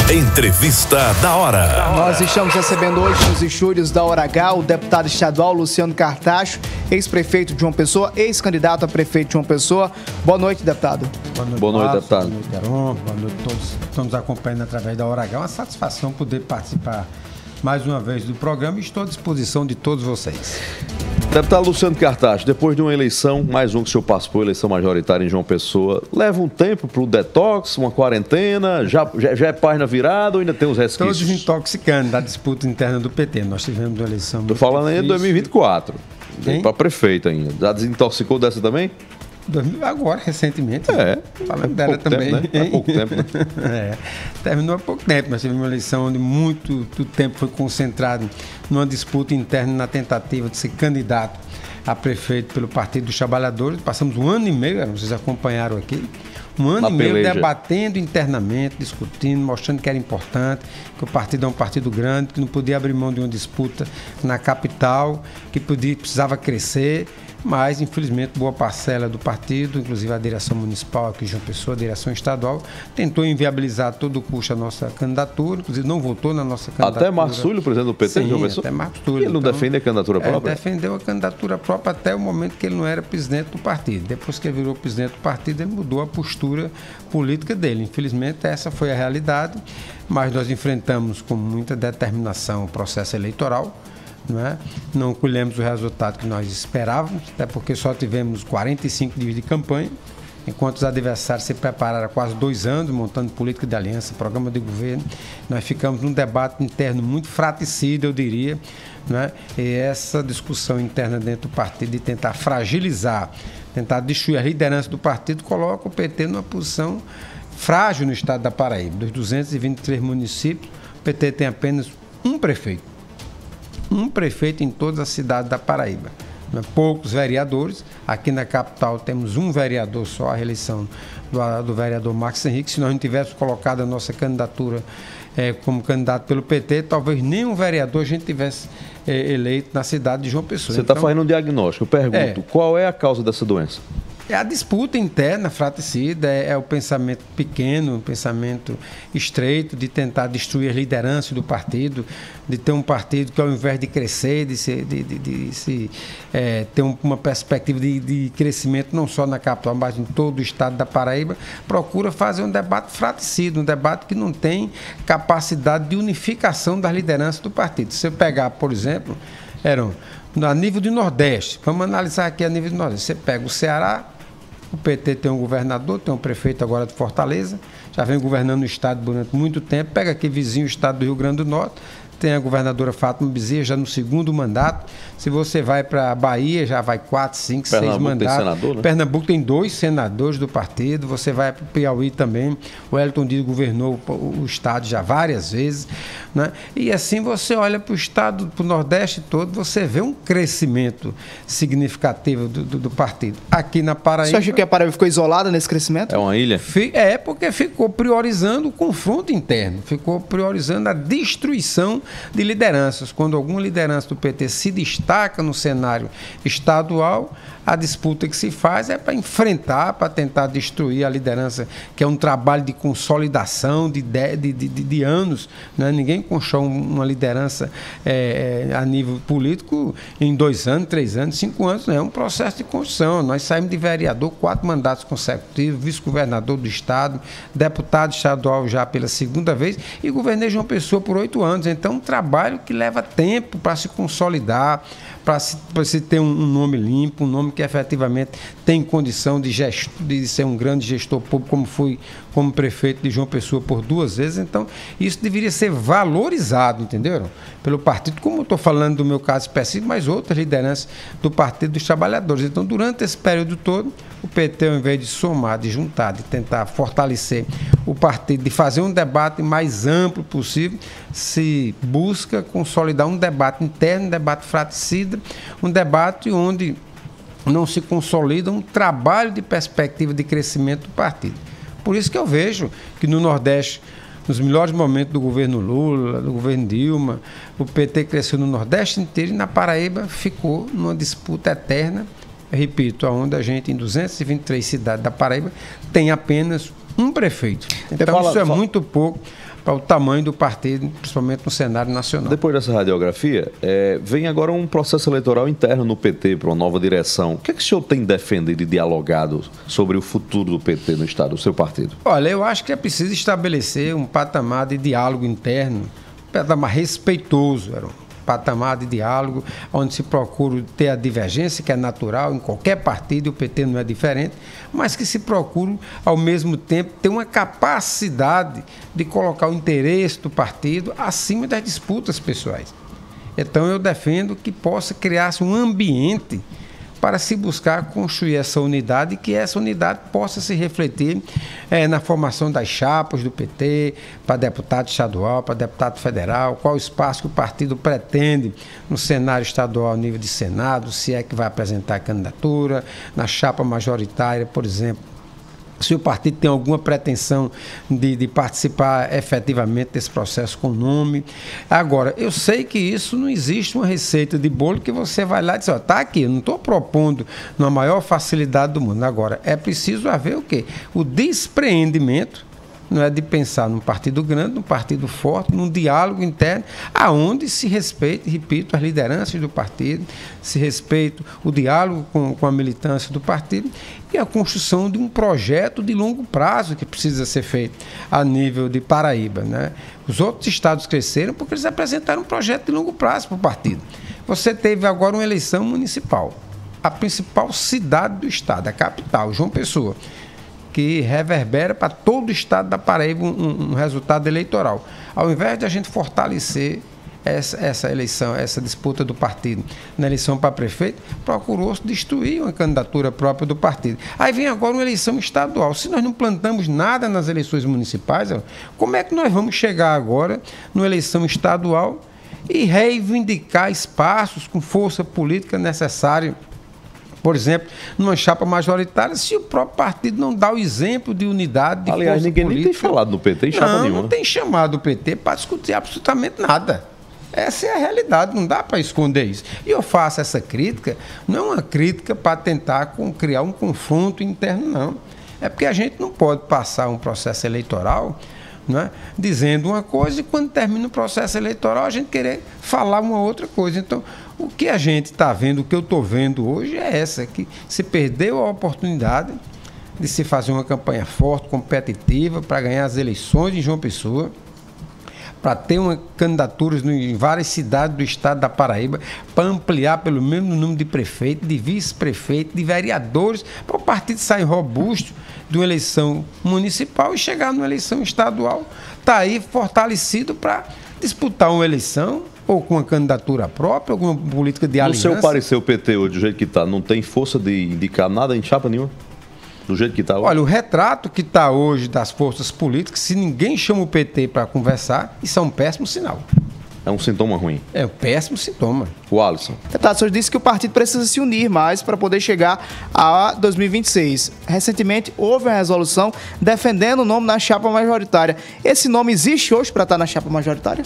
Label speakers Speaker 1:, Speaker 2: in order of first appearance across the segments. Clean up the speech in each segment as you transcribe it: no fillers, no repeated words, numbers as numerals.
Speaker 1: Entrevista da hora.
Speaker 2: Nós estamos recebendo hoje nos estúdios da Hora H o deputado estadual Luciano Cartacho, ex-prefeito de João Pessoa, ex-candidato a prefeito de João Pessoa. Boa noite, deputado.
Speaker 3: Boa noite, deputado.
Speaker 4: Boa noite, Heron. Boa noite a todos que estão nos acompanhando através da Hora H. É uma satisfação poder participar mais uma vez do programa e estou à disposição de todos vocês.
Speaker 3: Deputado Luciano Cartacho, depois de uma eleição, mais um que o senhor participou, eleição majoritária em João Pessoa, leva um tempo para o detox, uma quarentena, já é página virada ou ainda tem os resquícios?
Speaker 4: Todos intoxicando da disputa interna do PT. Nós tivemos uma eleição muito
Speaker 3: Estou falando ainda de 2024, para prefeito ainda. Já desintoxicou dessa também?
Speaker 4: Agora, recentemente. Falando dela também.
Speaker 3: Tempo, né? Há pouco tempo,
Speaker 4: né? Terminou há pouco tempo. Nós tivemos uma eleição onde muito do tempo foi concentrado numa disputa interna na tentativa de ser candidato a prefeito pelo Partido dos Trabalhadores. Passamos um ano e meio, vocês acompanharam aqui, um ano e meio debatendo internamente, discutindo, mostrando que era importante, que o partido é um partido grande, que não podia abrir mão de uma disputa na capital, que precisava crescer. Mas, infelizmente, boa parcela do partido, inclusive a direção municipal aqui de João Pessoa, a direção estadual, tentou inviabilizar a todo custo a nossa candidatura, inclusive não votou na nossa candidatura.
Speaker 3: Até Marcílio, presidente do PT de João Pessoa?
Speaker 4: Até Marcílio.
Speaker 3: Ele não defende a candidatura própria?
Speaker 4: Defendeu a candidatura própria até o momento que ele não era presidente do partido. Depois que ele virou presidente do partido, ele mudou a postura política dele. Infelizmente, essa foi a realidade, mas nós enfrentamos com muita determinação o processo eleitoral. Não colhemos o resultado que nós esperávamos, até porque só tivemos 45 dias de campanha, enquanto os adversários se prepararam há quase 2 anos, montando política de aliança, programa de governo. Nós ficamos num debate interno muito fratricida, eu diria, e essa discussão interna dentro do partido de tentar fragilizar, tentar destruir a liderança do partido, coloca o PT numa posição frágil no estado da Paraíba. Dos 223 municípios, o PT tem apenas um prefeito em todas as cidades da Paraíba. Poucos vereadores. Aqui na capital temos um vereador só, a reeleição do vereador Marcos Henrique. Se nós não tivéssemos colocado a nossa candidatura como candidato pelo PT, talvez nenhum vereador a gente tivesse eleito na cidade de João Pessoa.
Speaker 3: Você está fazendo um diagnóstico. Eu pergunto, qual é a causa dessa doença?
Speaker 4: É a disputa interna fratricida, é o pensamento pequeno, o pensamento estreito de tentar destruir as lideranças do partido, de ter um partido que, ao invés de crescer, ter uma perspectiva de crescimento não só na capital, mas em todo o estado da Paraíba, procura fazer um debate fratricida, um debate que não tem capacidade de unificação das lideranças do partido. Se eu pegar, por exemplo, a nível do Nordeste, vamos analisar aqui a nível do Nordeste, você pega o Ceará, o PT tem um governador, tem um prefeito agora de Fortaleza, já vem governando o estado durante muito tempo. Pega aqui vizinho o estado do Rio Grande do Norte, tem a governadora Fátima Bezerra já no 2º mandato. Se você vai para a Bahia, já vai 4, 5, 6 mandatos. Tem senador, né? Pernambuco tem 2 senadores do partido. Você vai para o Piauí também. O Wellington Dias governou o estado já várias vezes. E assim você olha para o estado, para o Nordeste todo, você vê um crescimento significativo do partido. Aqui na Paraíba...
Speaker 2: Você acha que a Paraíba ficou isolada nesse crescimento?
Speaker 3: É uma ilha?
Speaker 4: Porque ficou priorizando o confronto interno, ficou priorizando a destruição de lideranças. Quando alguma liderança do PT se destaca no cenário estadual, a disputa que se faz é para enfrentar, para tentar destruir a liderança, que é um trabalho de consolidação de anos. Ninguém constrói uma liderança a nível político em 2 anos, 3 anos, 5 anos. É um processo de construção. Nós saímos de vereador 4 mandatos consecutivos, vice-governador do estado, deputado estadual já pela 2ª vez e governei João Pessoa por 8 anos. Então, um trabalho que leva tempo para se consolidar, para se ter um nome limpo, um nome que efetivamente tem condição de ser um grande gestor público, como fui como prefeito de João Pessoa por 2 vezes. Então, isso deveria ser valorizado, entenderam? Pelo partido, como eu estou falando do meu caso específico, mas outras lideranças do Partido dos Trabalhadores. Então, durante esse período todo, o PT, ao invés de somar, de juntar, de tentar fortalecer o partido, de fazer um debate mais amplo possível, se busca consolidar um debate interno, um debate fratricida, um debate onde não se consolida um trabalho de perspectiva de crescimento do partido. Por isso que eu vejo que no Nordeste, nos melhores momentos do governo Lula, do governo Dilma, o PT cresceu no Nordeste inteiro e na Paraíba ficou numa disputa eterna, repito, onde a gente, em 223 cidades da Paraíba, tem apenas um prefeito. Então isso é muito pouco para o tamanho do partido, principalmente no cenário nacional.
Speaker 3: Depois dessa radiografia, vem agora um processo eleitoral interno no PT para uma nova direção. O que é que o senhor tem defendido e dialogado sobre o futuro do PT no Estado, do seu partido?
Speaker 4: Olha, eu acho que é preciso estabelecer um patamar de diálogo interno, um patamar respeitoso, patamar de diálogo, onde se procura ter a divergência, que é natural em qualquer partido, e o PT não é diferente, mas que se procure, ao mesmo tempo, ter uma capacidade de colocar o interesse do partido acima das disputas pessoais. Então, eu defendo que possa criar-se um ambiente para se buscar construir essa unidade e que essa unidade possa se refletir na formação das chapas do PT, para deputado estadual, para deputado federal, qual o espaço que o partido pretende no cenário estadual, ao nível de Senado, se é que vai apresentar candidatura, na chapa majoritária, por exemplo, se o partido tem alguma pretensão de participar efetivamente desse processo com o nome. Agora, eu sei que isso não existe uma receita de bolo que você vai lá e diz, está aqui, eu não estou propondo na maior facilidade do mundo. Agora, é preciso haver o quê? O despreendimento, não é de pensar num partido grande, num partido forte, num diálogo interno, aonde se respeite, repito, as lideranças do partido, se respeite o diálogo com a militância do partido e a construção de um projeto de longo prazo que precisa ser feito a nível de Paraíba, né? Os outros estados cresceram porque eles apresentaram um projeto de longo prazo para o partido. Você teve agora uma eleição municipal, a principal cidade do estado, a capital, João Pessoa, que reverbera para todo o estado da Paraíba um resultado eleitoral. Ao invés de a gente fortalecer essa eleição, essa disputa do partido na eleição para prefeito, procurou-se destruir uma candidatura própria do partido. Aí vem agora uma eleição estadual. Se nós não plantamos nada nas eleições municipais, como é que nós vamos chegar agora numa eleição estadual e reivindicar espaços com força política necessária, por exemplo, numa chapa majoritária, se o próprio partido não dá o exemplo de unidade, de
Speaker 3: aliás, ninguém política, nem tem falado no PT em chapa nenhuma.
Speaker 4: Não tem chamado o PT para discutir absolutamente nada. Essa é a realidade, não dá para esconder isso. E eu faço essa crítica, não é uma crítica para tentar criar um confronto interno, não. É porque a gente não pode passar um processo eleitoral, né, dizendo uma coisa e quando termina o processo eleitoral a gente querer falar uma outra coisa. Então, o que a gente está vendo, o que eu estou vendo hoje é que se perdeu a oportunidade de se fazer uma campanha forte, competitiva, para ganhar as eleições em João Pessoa, para ter uma candidaturas em várias cidades do estado da Paraíba, para ampliar pelo menos o número de prefeitos, de vice-prefeitos, de vereadores, para o partido sair robusto de uma eleição municipal e chegar numa eleição estadual, está aí fortalecido para disputar uma eleição ou com uma candidatura própria, alguma política de aliança.
Speaker 3: No seu parecer, o PT hoje, do jeito que está, não tem força de indicar nada em chapa nenhuma? Do jeito que está hoje?
Speaker 4: Olha, o retrato que está hoje das forças políticas, se ninguém chama o PT para conversar, isso é um péssimo sinal.
Speaker 3: É um sintoma ruim.
Speaker 4: É um péssimo sintoma.
Speaker 3: O Alisson.
Speaker 2: Deputado, o senhor disse que o partido precisa se unir mais para poder chegar a 2026. Recentemente houve uma resolução defendendo o nome na chapa majoritária. Esse nome existe hoje para estar na chapa majoritária?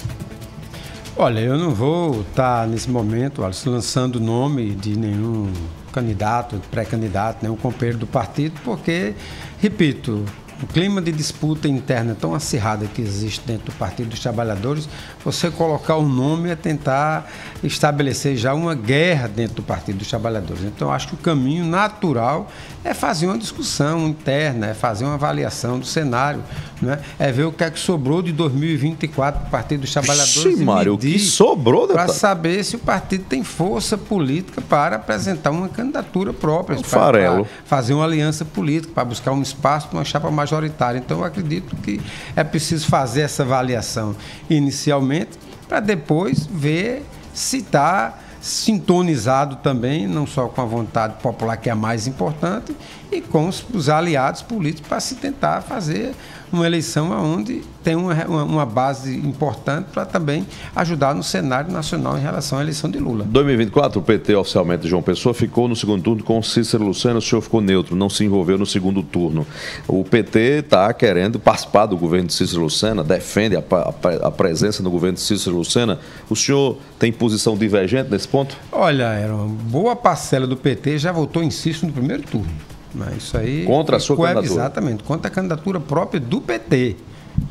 Speaker 4: Olha, eu não vou estar nesse momento, Alisson, lançando o nome de nenhum candidato, pré-candidato, nenhum companheiro do partido, porque, repito, o clima de disputa interna tão acirrada que existe dentro do Partido dos Trabalhadores, você colocar o nome é tentar estabelecer já uma guerra dentro do Partido dos Trabalhadores. Então, acho que o caminho natural é fazer uma discussão interna, é fazer uma avaliação do cenário, né? É ver o que é que sobrou de 2024 do Partido dos Trabalhadores.
Speaker 3: Sim, Mário, o que sobrou,
Speaker 4: para saber se o partido tem força política para apresentar uma candidatura própria, para fazer uma aliança política, para buscar um espaço para uma chapa majoritária. Então, eu acredito que é preciso fazer essa avaliação inicialmente, para depois ver se está sintonizado também, não só com a vontade popular, que é a mais importante, e com os aliados políticos para se tentar fazer uma eleição onde tem uma base importante para também ajudar no cenário nacional em relação à eleição de Lula.
Speaker 3: 2024, o PT oficialmente de João Pessoa ficou no segundo turno com Cícero Lucena, o senhor ficou neutro, não se envolveu no segundo turno. O PT está querendo participar do governo de Cícero Lucena, defende a presença no governo de Cícero Lucena. O senhor tem posição divergente nesse ponto?
Speaker 4: Olha, era uma boa parcela do PT já votou em Cícero no primeiro turno. Mas isso aí
Speaker 3: contra a sua candidatura.
Speaker 4: Exatamente, contra a candidatura própria do PT.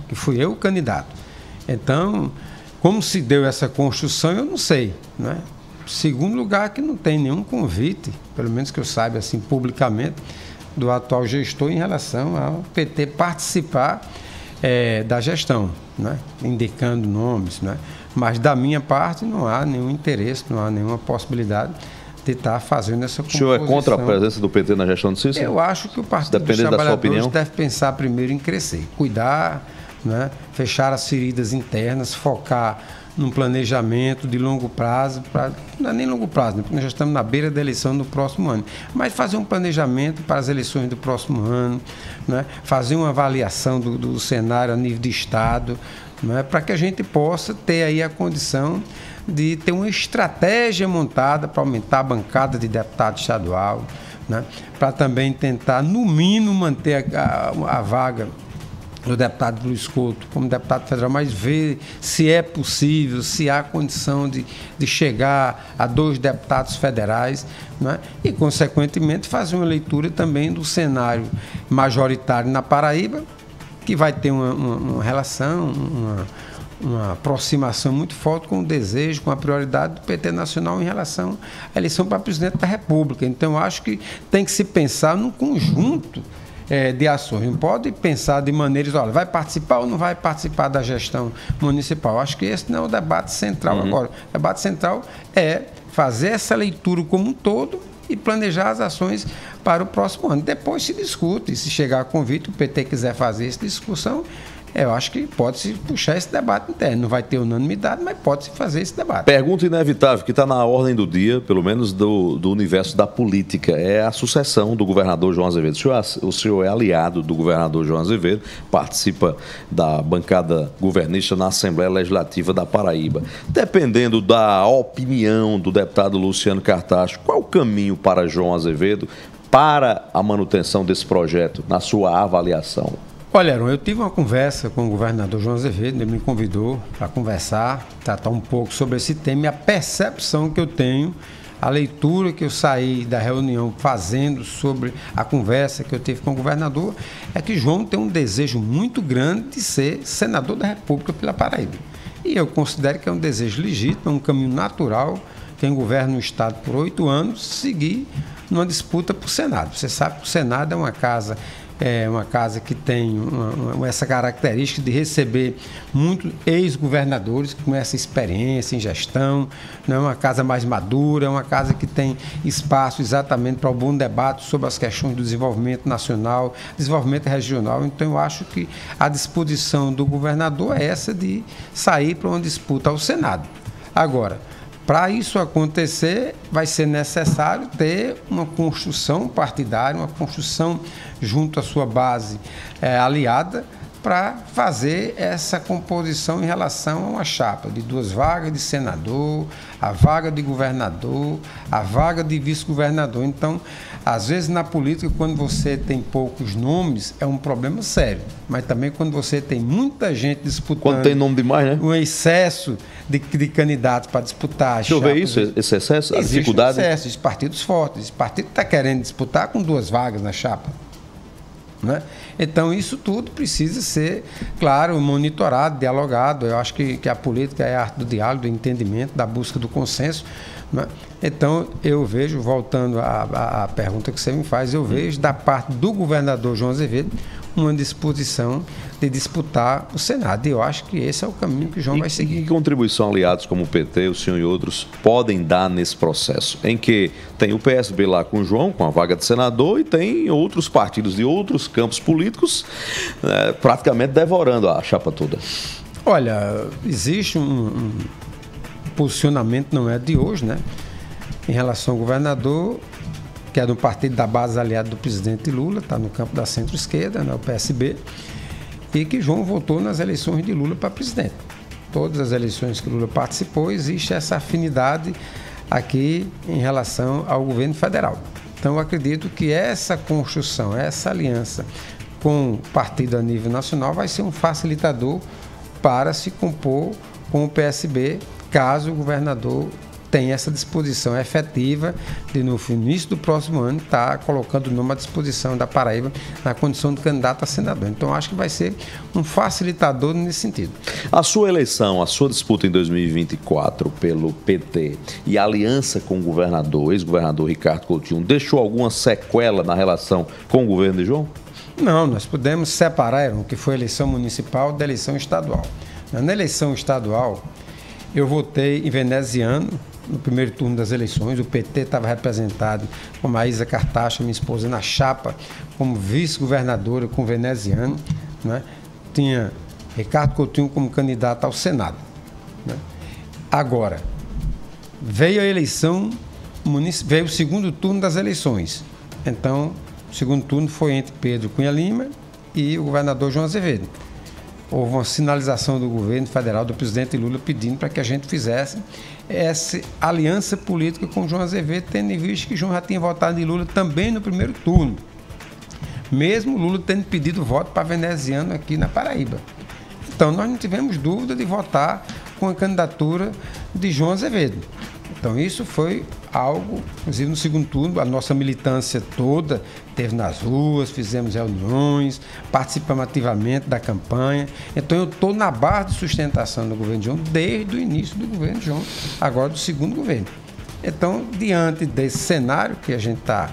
Speaker 4: que fui eu o candidato. Então, como se deu essa construção, eu não sei, né? Segundo lugar, que não tem nenhum convite, pelo menos que eu saiba assim publicamente, do atual gestor em relação ao PT participar da gestão, né? Indicando nomes, né? Mas da minha parte não há nenhum interesse, não há nenhuma possibilidade de estar fazendo essa composição.
Speaker 3: O senhor é contra a presença do PT na gestão de Cícero?
Speaker 4: Eu acho que o Partido dos Trabalhadores deve pensar primeiro em crescer, cuidar, né? Fechar as feridas internas, focar num planejamento de longo prazo, não é nem longo prazo, né? Porque nós já estamos na beira da eleição do próximo ano, mas fazer um planejamento para as eleições do próximo ano, né? Fazer uma avaliação do cenário a nível de Estado, né? Para que a gente possa ter aí a condição de ter uma estratégia montada para aumentar a bancada de deputado estadual, né? Para também tentar, no mínimo, manter a vaga do deputado Luiz Couto como deputado federal, mas ver se é possível, se há condição de chegar a 2 deputados federais, né? E, consequentemente, fazer uma leitura também do cenário majoritário na Paraíba, que vai ter uma relação, uma aproximação muito forte com o desejo, com a prioridade do PT nacional em relação à eleição para presidente da República. Então, eu acho que tem que se pensar num conjunto de ações. Não pode pensar de maneiras, olha, vai participar ou não vai participar da gestão municipal. Acho que esse não é o debate central agora. O debate central é fazer essa leitura como um todo e planejar as ações para o próximo ano. Depois se discute, se chegar a convite, o PT quiser fazer essa discussão, eu acho que pode-se puxar esse debate interno. Não vai ter unanimidade, mas pode-se fazer esse debate.
Speaker 3: Pergunta inevitável, que está na ordem do dia, pelo menos do universo da política, é a sucessão do governador João Azevedo. O senhor é aliado do governador João Azevedo, participa da bancada governista na Assembleia Legislativa da Paraíba. Dependendo da opinião do deputado Luciano Cartacho, qual o caminho para João Azevedo para a manutenção desse projeto, na sua avaliação?
Speaker 4: Olha, Aaron, eu tive uma conversa com o governador João Azevedo, ele me convidou para conversar, tratar um pouco sobre esse tema e a percepção que eu tenho, a leitura que eu saí da reunião fazendo sobre a conversa que eu tive com o governador, é que João tem um desejo muito grande de ser senador da República pela Paraíba. E eu considero que é um desejo legítimo, é um caminho natural, quem governa o Estado por 8 anos, seguir numa disputa por Senado. Você sabe que o Senado é uma casa que tem essa característica de receber muitos ex-governadores com essa experiência em gestão, não é uma casa mais madura, é uma casa que tem espaço exatamente para um bom debate sobre as questões do desenvolvimento nacional, desenvolvimento regional. Então, eu acho que a disposição do governador é essa de sair para uma disputa ao Senado. Agora, para isso acontecer, vai ser necessário ter uma construção partidária, uma construção junto à sua base aliada, para fazer essa composição em relação a uma chapa de 2 vagas de senador, a vaga de governador, a vaga de vice-governador. Então, às vezes na política, quando você tem poucos nomes, é um problema sério. Mas também quando você tem muita gente disputando...
Speaker 3: Quando tem nome demais, né?
Speaker 4: Um excesso de candidatos para disputar...
Speaker 3: Deixa eu ver isso, esse excesso, a dificuldade...
Speaker 4: Existe um excesso, existe partidos fortes. Esse partido está querendo disputar com 2 vagas na chapa. Né? Então, isso tudo precisa ser, claro, monitorado, dialogado. Eu acho que a política é a arte do diálogo, do entendimento, da busca do consenso. Né? Então, eu vejo, voltando à pergunta que você me faz, eu vejo da parte do governador João Azevedo uma disposição de disputar o Senado. E eu acho que esse é o caminho que o João vai seguir.
Speaker 3: E que contribuição aliados como o PT, o senhor e outros podem dar nesse processo? Em que tem o PSB lá com o João, com a vaga de senador, e tem outros partidos de outros campos políticos praticamente devorando a chapa toda.
Speaker 4: Olha, existe um posicionamento, não é de hoje, né? Em relação ao governador, que é do partido da base aliada do presidente Lula, está no campo da centro-esquerda, né, o PSB, e que João votou nas eleições de Lula para presidente. Todas as eleições que Lula participou, existe essa afinidade aqui em relação ao governo federal. Então, eu acredito que essa construção, essa aliança com o partido a nível nacional vai ser um facilitador para se compor com o PSB, caso o governador tem essa disposição efetiva de, no início do próximo ano, estar colocando o nome à disposição da Paraíba na condição de candidato a senador. Então, acho que vai ser um facilitador nesse sentido.
Speaker 3: A sua eleição, a sua disputa em 2024 pelo PT e a aliança com o governador, ex-governador Ricardo Coutinho, deixou alguma sequela na relação com o governo de João?
Speaker 4: Não, nós pudemos separar o que foi a eleição municipal da eleição estadual. Na eleição estadual, eu votei em veneziano no primeiro turno das eleições. O PT estava representado com Maísa Cartacho, minha esposa, na chapa como vice-governadora com veneziano, né? Tinha Ricardo Coutinho como candidato ao Senado, né? Agora, veio a eleição, veio o segundo turno das eleições. Então, o segundo turno foi entre Pedro Cunha Lima e o governador João Azevedo. Houve uma sinalização do governo federal, do presidente Lula, pedindo para que a gente fizesse essa aliança política com João Azevedo, tendo em vista que João já tinha votado em Lula também no primeiro turno, mesmo Lula tendo pedido voto para veneziano aqui na Paraíba. Então, nós não tivemos dúvida de votar com a candidatura de João Azevedo. Então, isso foi algo, inclusive no segundo turno, a nossa militância toda esteve nas ruas, fizemos reuniões, participamos ativamente da campanha. Então, eu estou na base de sustentação do governo João desde o início do governo João, agora do segundo governo. Então, diante desse cenário que a gente está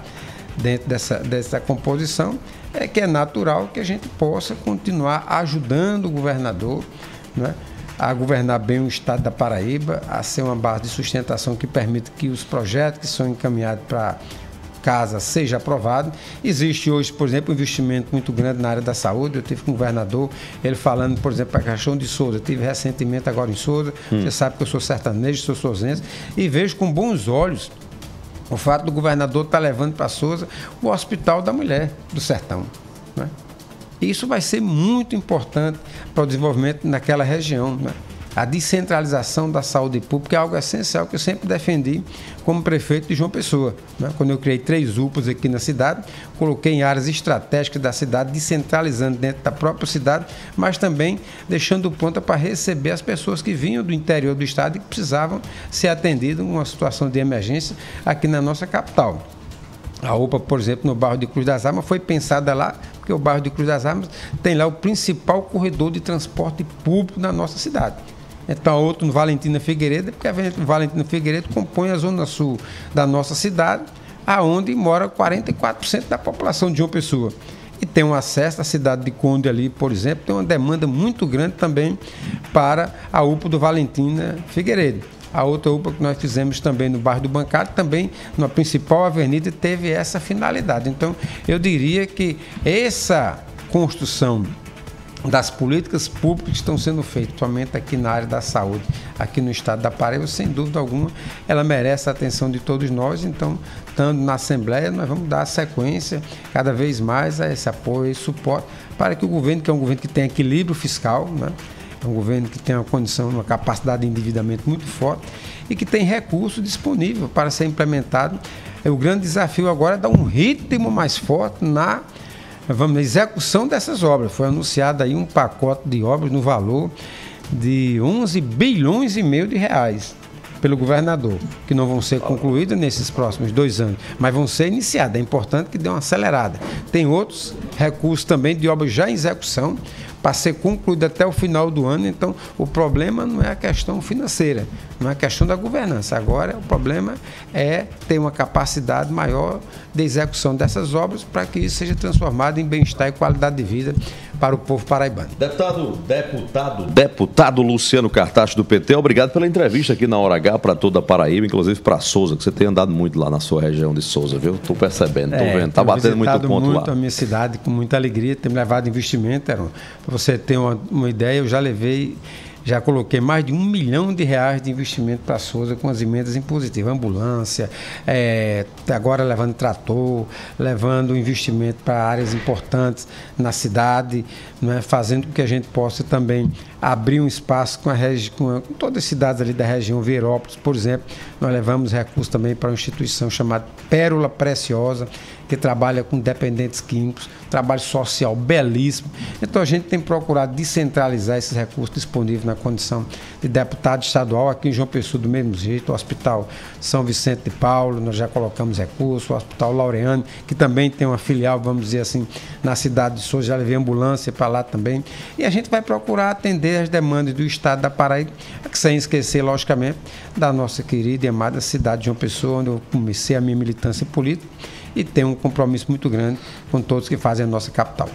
Speaker 4: dentro dessa composição, é que é natural que a gente possa continuar ajudando o governador, né, a governar bem o estado da Paraíba, a ser uma base de sustentação que permita que os projetos que são encaminhados para casa sejam aprovados. Existe hoje, por exemplo, um investimento muito grande na área da saúde. Eu tive com o governador, ele falando, por exemplo, para Caixão de Souza. Eu tive recentemente agora em Souza. Você sabe que eu sou sertanejo, sou souzense, e vejo com bons olhos o fato do governador estar levando para Souza o Hospital da Mulher do Sertão, né? Isso vai ser muito importante para o desenvolvimento naquela região, né? A descentralização da saúde pública é algo essencial que eu sempre defendi como prefeito de João Pessoa, né? Quando eu criei 3 UPAs aqui na cidade, coloquei em áreas estratégicas da cidade, descentralizando dentro da própria cidade, mas também deixando pronta para receber as pessoas que vinham do interior do estado e que precisavam ser atendidas em uma situação de emergência aqui na nossa capital. A UPA, por exemplo, no bairro de Cruz das Armas, foi pensada lá, porque o bairro de Cruz das Armas tem lá o principal corredor de transporte público na nossa cidade. Então, a outra no Valentina Figueiredo, porque a Valentina Figueiredo compõe a zona sul da nossa cidade, aonde mora 44% da população de João Pessoa. E tem um acesso à cidade de Conde ali, por exemplo, tem uma demanda muito grande também para a UPA do Valentina Figueiredo. A outra UPA que nós fizemos também no bairro do Bancário, também na principal avenida, teve essa finalidade. Então, eu diria que essa construção das políticas públicas que estão sendo feitas, somente aqui na área da saúde, aqui no estado da Paraíba, sem dúvida alguma, ela merece a atenção de todos nós. Então, estando na Assembleia, nós vamos dar sequência cada vez mais a esse apoio, esse suporte, para que o governo, que é um governo que tem equilíbrio fiscal, né? É um governo que tem uma condição, uma capacidade de endividamento muito forte e que tem recurso disponível para ser implementado. O grande desafio agora é dar um ritmo mais forte na execução dessas obras. Foi anunciado aí um pacote de obras no valor de 11 bilhões e meio de reais pelo governador, que não vão ser concluídas nesses próximos 2 anos, mas vão ser iniciadas. É importante que dê uma acelerada. Tem outros recursos também de obras já em execução, para ser concluído até o final do ano. Então, o problema não é a questão financeira, não é a questão da governança. Agora, o problema é ter uma capacidade maior de execução dessas obras para que isso seja transformado em bem-estar e qualidade de vida para o povo paraibano.
Speaker 3: Deputado Luciano Cartacho, do PT, obrigado pela entrevista aqui na Hora H para toda a Paraíba, inclusive para Souza, que você tem andado muito lá na sua região de Souza, viu? Estou percebendo, estou vendo, está batendo muito ponto lá.
Speaker 4: Muito a minha cidade com muita alegria, tem me levado investimento, para você ter uma ideia, eu já coloquei mais de R$1 milhão de investimento para Souza com as emendas impositivas, ambulância, agora levando trator, levando investimento para áreas importantes na cidade, né, fazendo com que a gente possa também abrir um espaço com todas as cidades ali da região, Vieirópolis, por exemplo. Nós levamos recursos também para uma instituição chamada Pérola Preciosa, que trabalha com dependentes químicos, trabalho social belíssimo. Então a gente tem procurado descentralizar esses recursos disponíveis na condição de deputado estadual. Aqui em João Pessoa, do mesmo jeito, o Hospital São Vicente de Paulo, nós já colocamos recursos, o Hospital Laureano, que também tem uma filial, vamos dizer assim, na cidade de Souza, já levei ambulância para lá também. E a gente vai procurar atender as demandas do estado da Paraíba, sem esquecer, logicamente, da nossa querida e amada cidade de João Pessoa, onde eu comecei a minha militância política, e tem um compromisso muito grande com todos que fazem a nossa capital.